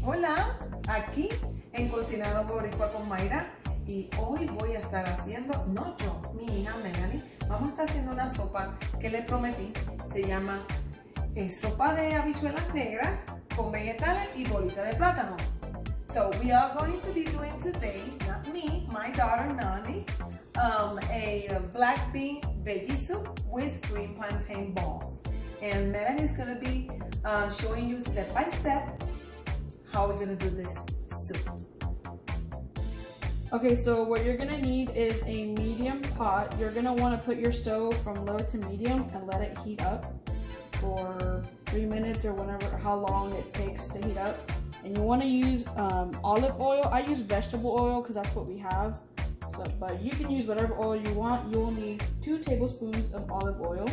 Hola, aquí en Cocinado Boricua con Mayra y hoy voy a estar haciendo, no yo, mi hija Melanie, vamos a estar haciendo una sopa que le prometí, se llama sopa de habichuelas negras con vegetales y bolitas de plátano. So we are going to be doing today, not me, my daughter Melanie, a black bean veggie soup with green plantain balls. And Melanie is going to be showing you step by step how we're going to do this soup. Okay, so what you're gonna need is a medium pot. You're gonna wanna put your stove from low to medium and let it heat up for 3 minutes or how long it takes to heat up. And you wanna use olive oil. I use vegetable oil because that's what we have. So, but you can use whatever oil you want. You'll need 2 tablespoons of olive oil.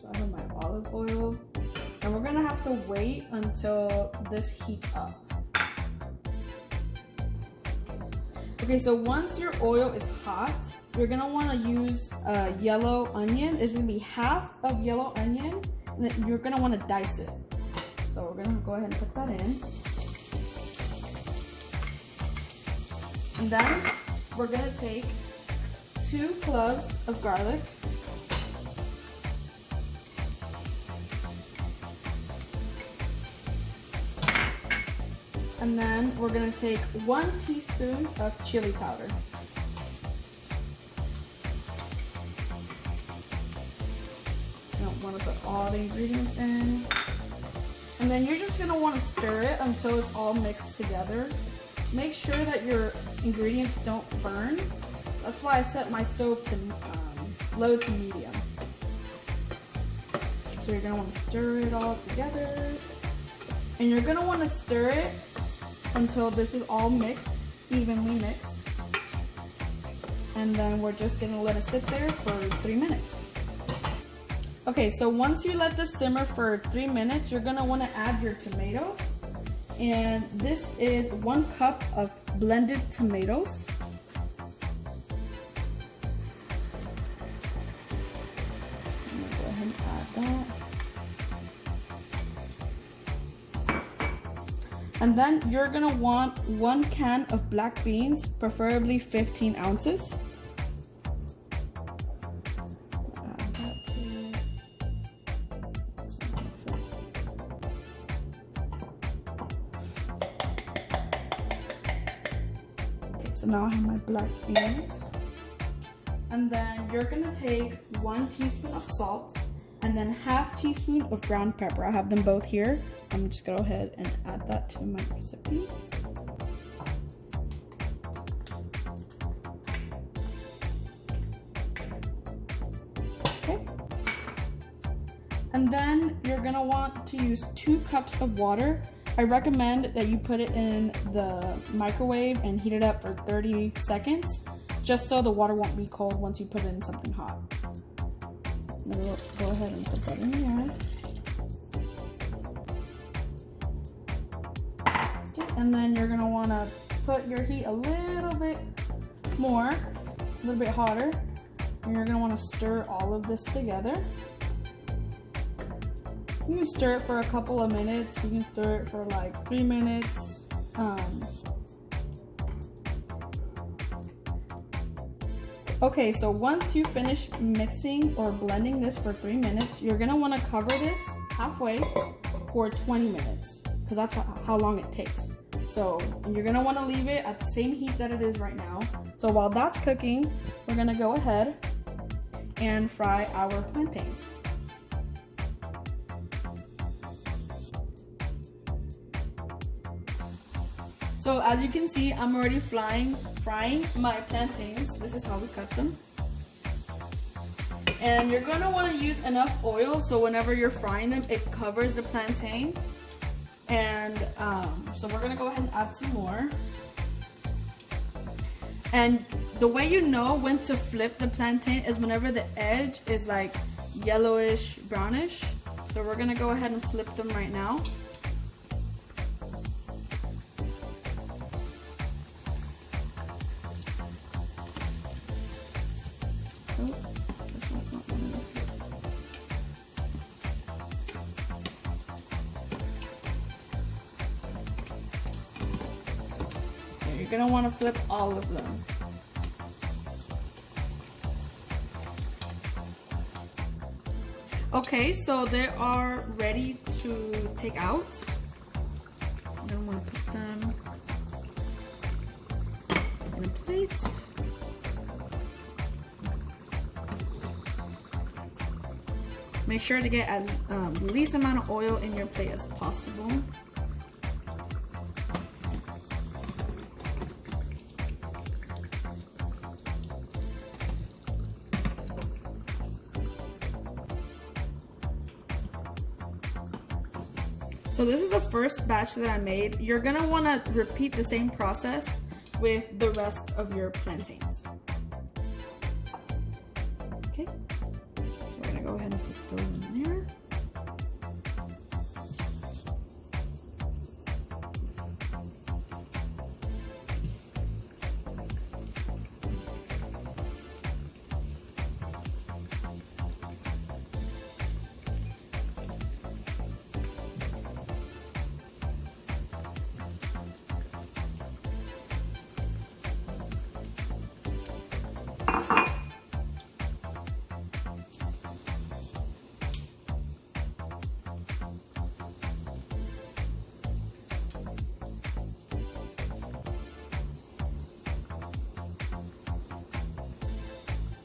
So I have my olive oil. And we're gonna have to wait until this heats up. Okay, so once your oil is hot, you're gonna wanna use yellow onion. It's gonna be half of yellow onion, and then you're gonna wanna dice it. So we're gonna go ahead and put that in. And then we're gonna take 2 cloves of garlic. And then we're gonna take 1 teaspoon of chili powder. You don't wanna put all the ingredients in. And then you're just gonna wanna stir it until it's all mixed together. Make sure that your ingredients don't burn. That's why I set my stove to low to medium. So you're gonna wanna stir it all together. And you're gonna wanna stir it until this is all mixed, evenly mixed. And then we're just gonna let it sit there for 3 minutes. Okay, so once you let this simmer for 3 minutes, you're gonna wanna add your tomatoes. And this is 1 cup of blended tomatoes. I'm gonna go ahead and add that. And then you're gonna want 1 can of black beans, preferably 15 ounces. Add that to it. Okay, so now I have my black beans. And then you're gonna take 1 teaspoon of salt and then ½ teaspoon of ground pepper. I have them both here. I'm just gonna go ahead and add that to my recipe. Okay. And then you're gonna want to use 2 cups of water. I recommend that you put it in the microwave and heat it up for 30 seconds, just so the water won't be cold once you put it in something hot. I'm gonna go ahead and put that in there. And then you're gonna wanna put your heat a little bit more, a little bit hotter. And you're gonna wanna stir all of this together. You can stir it for a couple of minutes. You can stir it for like 3 minutes. Okay, so once you finish mixing or blending this for 3 minutes, you're gonna wanna cover this halfway for 20 minutes, because that's how long it takes. So you're gonna wanna leave it at the same heat that it is right now. So while that's cooking, we're gonna go ahead and fry our plantains. So as you can see, I'm already frying my plantains. This is how we cut them. And you're gonna wanna use enough oil so whenever you're frying them, it covers the plantain. And so we're gonna go ahead and add some more. And the way you know when to flip the plantain is whenever the edge is like yellowish, brownish. So we're gonna go ahead and flip them right now. Oh, this one's not gonna want to flip all of them. Okay, so they are ready to take out. I'm gonna want to put them in a plate. Make sure to get the least amount of oil in your plate as possible. So this is the first batch that I made. You're gonna wanna repeat the same process with the rest of your plantains. Okay, so we're gonna go ahead and put those in there.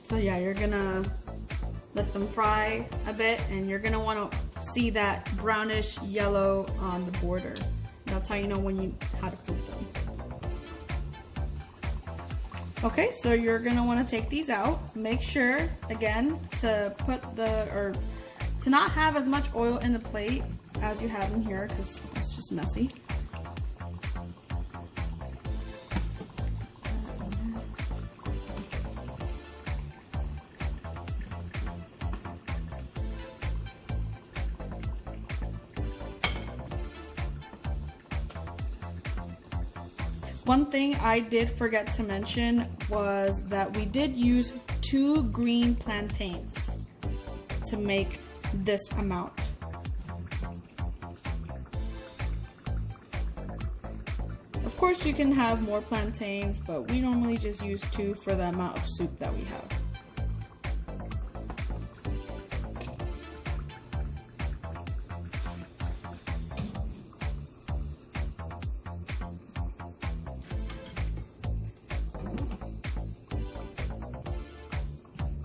So yeah, you're gonna let them fry a bit, and you're gonna want to see that brownish yellow on the border. That's how you know how to flip them. Okay, so you're gonna want to take these out. Make sure again to to not have as much oil in the plate as you have in here, because it's just messy. One thing I did forget to mention was that we did use 2 green plantains to make this amount. Of course you can have more plantains, but we normally just use 2 for the amount of soup that we have.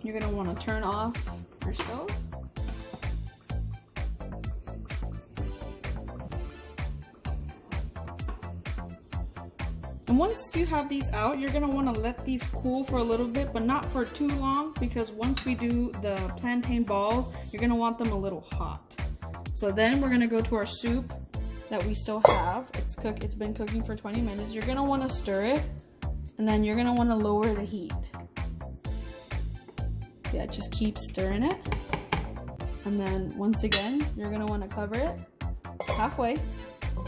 You're gonna want to turn off your stove. And once you have these out, you're gonna want to let these cool for a little bit, but not for too long, because once we do the plantain balls, you're gonna want them a little hot. So then we're gonna go to our soup that we still have. It's been cooking for 20 minutes. You're gonna want to stir it, and then you're gonna want to lower the heat. Yeah, just keep stirring it. And then once again, you're gonna wanna cover it halfway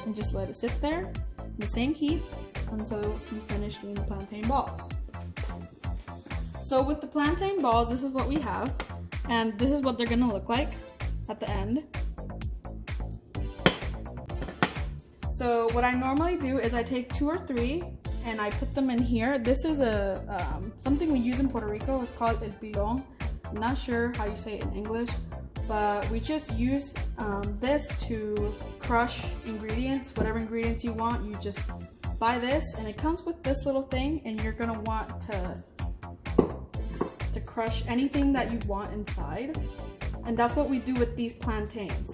and just let it sit there in the same heat until you finish doing the plantain balls. So with the plantain balls, this is what we have, and this is what they're gonna look like at the end. So what I normally do is I take 2 or 3 and I put them in here. This is something we use in Puerto Rico. It's called el Pilon. I'm not sure how you say it in English, but we just use this to crush ingredients. Whatever ingredients you want, you just buy this, and it comes with this little thing, and you're gonna want to crush anything that you want inside. And that's what we do with these plantains.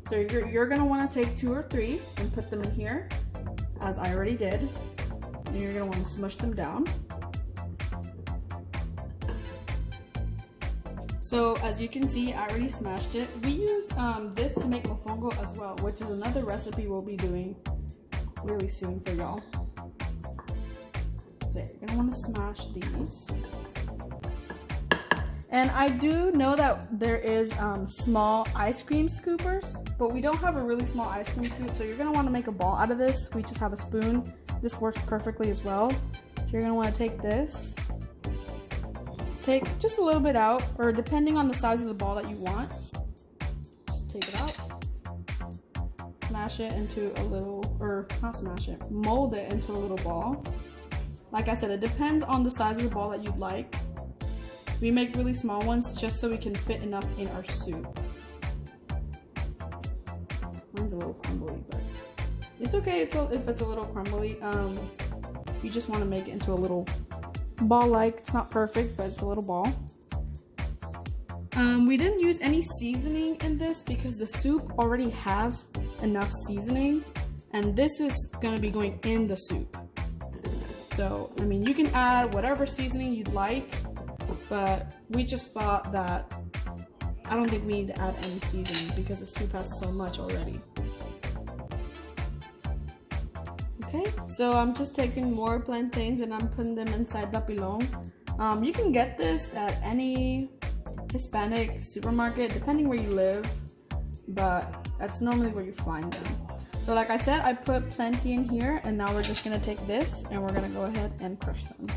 So you're gonna wanna take 2 or 3 and put them in here, as I already did. And you're gonna wanna smush them down. So as you can see, I already smashed it. We use this to make mofongo as well, which is another recipe we'll be doing really soon for y'all. So you're gonna wanna smash these. And I do know that there is small ice cream scoopers, but we don't have a really small ice cream scoop, so you're gonna wanna make a ball out of this. We just have a spoon. This works perfectly as well. So you're gonna wanna take this, take just a little bit out, or depending on the size of the ball that you want, just take it out, smash it into a little, or not smash it, mold it into a little ball. Like I said, it depends on the size of the ball that you'd like. We make really small ones just so we can fit enough in our soup. Mine's a little crumbly, but it's okay if it's a little crumbly. You just want to make it into a little ball-like. It's not perfect, but it's a little ball. We didn't use any seasoning in this because the soup already has enough seasoning, and this is going to be going in the soup. So, I mean, you can add whatever seasoning you'd like, but we just thought that I don't think we need to add any seasoning because the soup has so much already. Okay, so I'm just taking more plantains and I'm putting them inside the Pilon. You can get this at any Hispanic supermarket, depending where you live, but that's normally where you find them. So like I said, I put plenty in here, and now we're just gonna take this and we're gonna go ahead and crush them.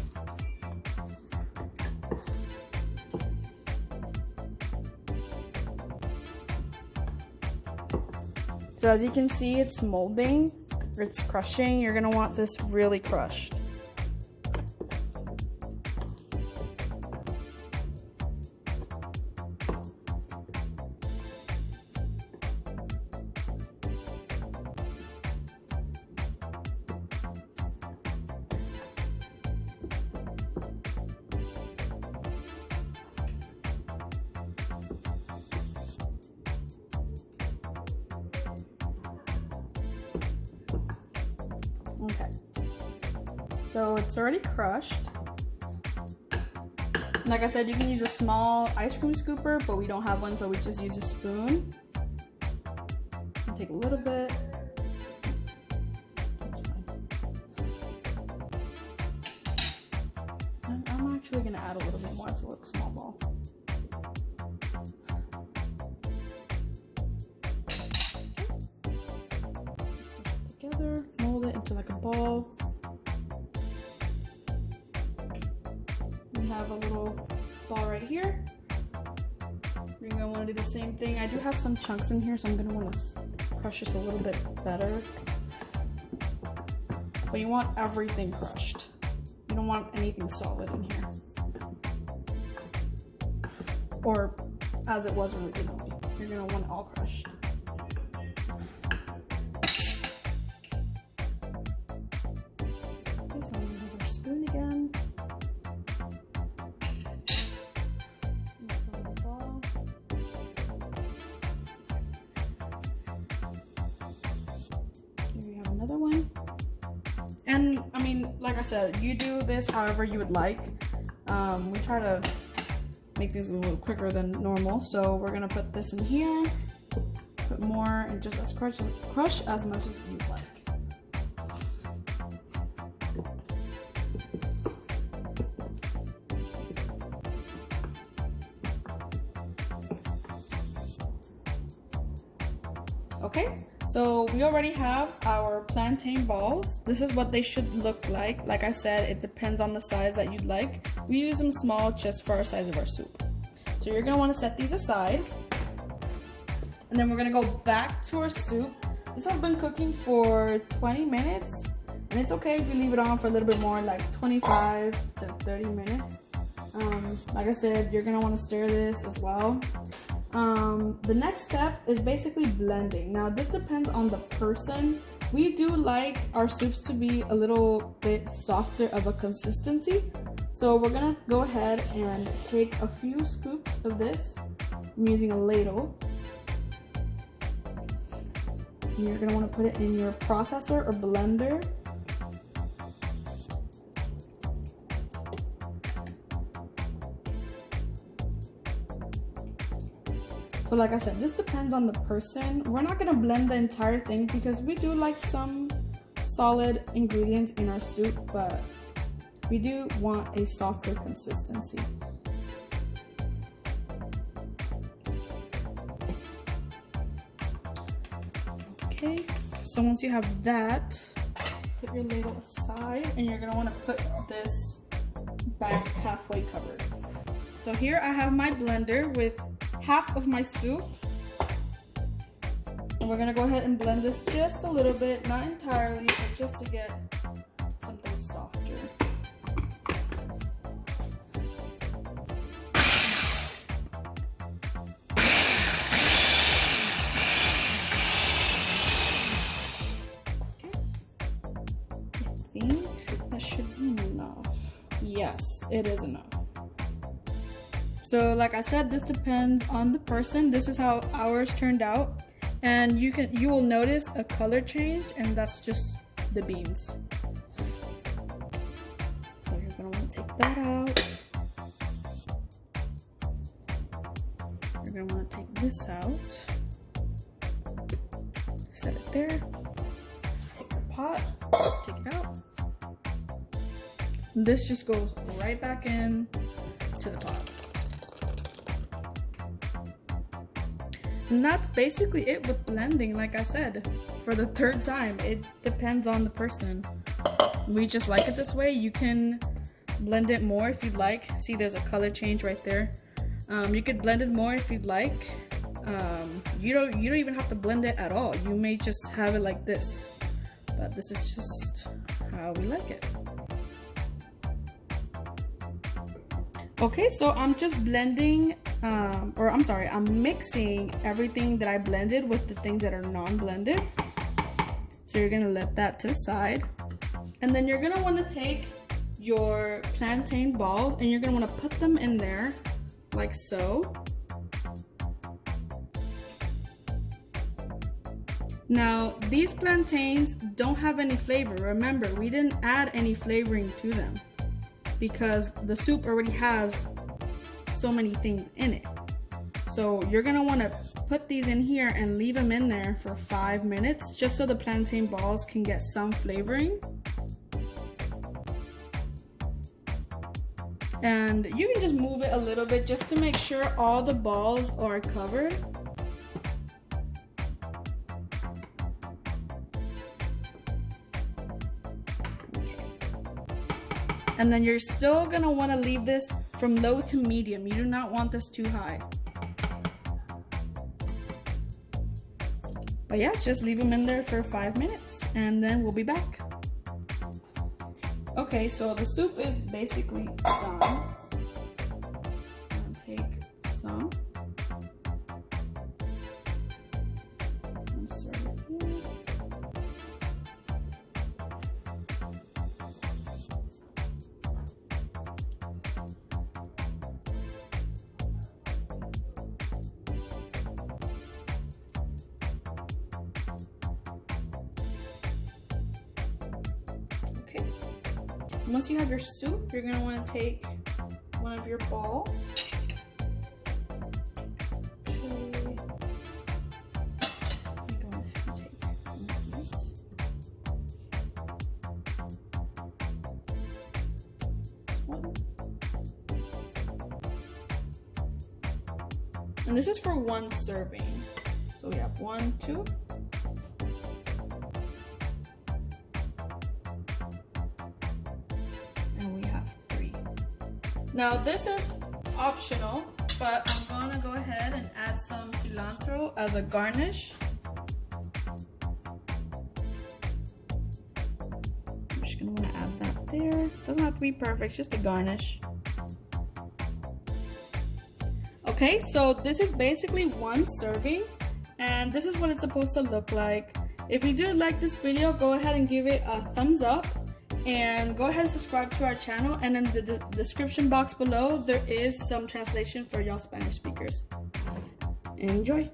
So as you can see, it's molding, or it's crushing. You're gonna want this really crushed. Okay, so it's already crushed. Like I said, you can use a small ice cream scooper, but we don't have one, so we just use a spoon. I'll take a little bit. I'm actually gonna add a little bit more. It's a little small ball. Together, mold it into like a ball. We have a little ball right here. You're gonna want to do the same thing. I do have some chunks in here, so I'm gonna want to crush this a little bit better. But you want everything crushed. You don't want anything solid in here, or as it was originally. You're gonna want it all crushed. Spoon again. Here we have another one. And I mean, like I said, you do this however you would like. We try to make these a little quicker than normal, so we're gonna put this in here, put more, and just crush as much as you like. Okay, so we already have our plantain balls. This is what they should look like. Like I said, it depends on the size that you'd like. We use them small just for our size of our soup. So you're gonna wanna set these aside. And then we're gonna go back to our soup. This has been cooking for 20 minutes. And it's okay if you leave it on for a little bit more, like 25 to 30 minutes. Like I said, you're gonna wanna stir this as well. The next step is basically blending. Now this depends on the person. We do like our soups to be a little bit softer of a consistency. So we're gonna go ahead and take a few scoops of this. I'm using a ladle. And you're gonna wanna put it in your processor or blender. So like I said, this depends on the person. We're not gonna blend the entire thing because we do like some solid ingredients in our soup, but we do want a softer consistency. Okay, so once you have that, put your ladle aside and you're gonna wanna put this back halfway covered. So here I have my blender with half of my soup, and we're gonna go ahead and blend this just a little bit, not entirely, but just to get something softer. should be enough. Yes, it is enough. So like I said, this depends on the person. This is how ours turned out. And you will notice a color change, and that's just the beans. So you're gonna want to take that out. You're gonna want to take this out. Set it there. Take your pot, take it out. And this just goes right back in to the pot. And that's basically it with blending. Like I said, for the third time, it depends on the person. We just like it this way. You can blend it more if you'd like. See, there's a color change right there. You could blend it more if you'd like. You don't even have to blend it at all. You may just have it like this, but this is just how we like it. Okay, so I'm just blending, I'm mixing everything that I blended with the things that are non-blended. So you're gonna let that to the side. And then you're gonna wanna take your plantain balls and you're gonna wanna put them in there like so. Now, these plantains don't have any flavor. Remember, we didn't add any flavoring to them, because the soup already has so many things in it. So you're gonna wanna put these in here and leave them in there for 5 minutes, just so the plantain balls can get some flavoring. And you can just move it a little bit just to make sure all the balls are covered. And then you're still gonna wanna leave this from low to medium. You do not want this too high. But yeah, just leave them in there for 5 minutes and then we'll be back. Okay, so the soup is basically done. I'm gonna take some and serve it here. Once you have your soup, you're going to want to take one of your balls. And this is for one serving. So we have 1, 2. Now this is optional, but I'm gonna go ahead and add some cilantro as a garnish. I'm just gonna wanna add that there. Doesn't have to be perfect, it's just a garnish. Okay, so this is basically one serving, and this is what it's supposed to look like. If you do like this video, go ahead and give it a thumbs up. And go ahead and subscribe to our channel, and in the description box below there is some translation for y'all Spanish speakers. Enjoy!